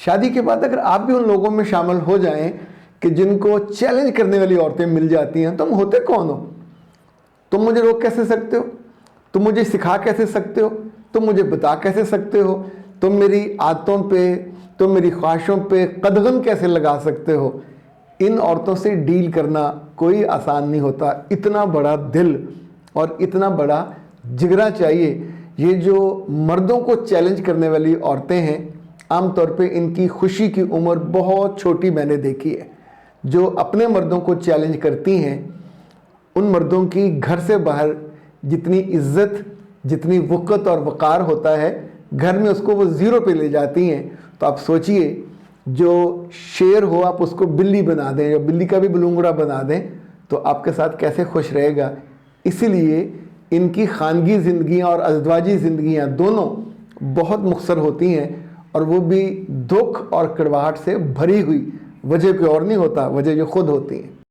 शादी के बाद अगर आप भी उन लोगों में शामिल हो जाएं कि जिनको चैलेंज करने वाली औरतें मिल जाती हैं, तुम होते कौन हो? तुम मुझे रोक कैसे सकते हो? तुम मुझे सिखा कैसे सकते हो? तुम मुझे बता कैसे सकते हो? तुम मेरी आदतों पे, तुम मेरी ख्वाहिशों पे कदगन कैसे लगा सकते हो? इन औरतों से डील करना कोई आसान नहीं होता। इतना बड़ा दिल और इतना बड़ा जिगरा चाहिए। ये जो मर्दों को चैलेंज करने वाली औरतें हैं, आमतौर पे इनकी खुशी की उम्र बहुत छोटी मैंने देखी है। जो अपने मर्दों को चैलेंज करती हैं, उन मर्दों की घर से बाहर जितनी इज्जत, जितनी वक़्त और वक़ार होता है, घर में उसको वो ज़ीरो पे ले जाती हैं। तो आप सोचिए, जो शेर हो आप उसको बिल्ली बना दें या बिल्ली का भी बलूंगड़ा बना दें तो आपके साथ कैसे खुश रहेगा। इसीलिए इनकी खानगी ज़िंदगियाँ और अज़दवाजी ज़िंदगियाँ दोनों बहुत मुख्तसर होती हैं, और वो भी दुख और कड़वाहट से भरी हुई। वजह कोई और नहीं होता, वजह जो खुद होती है।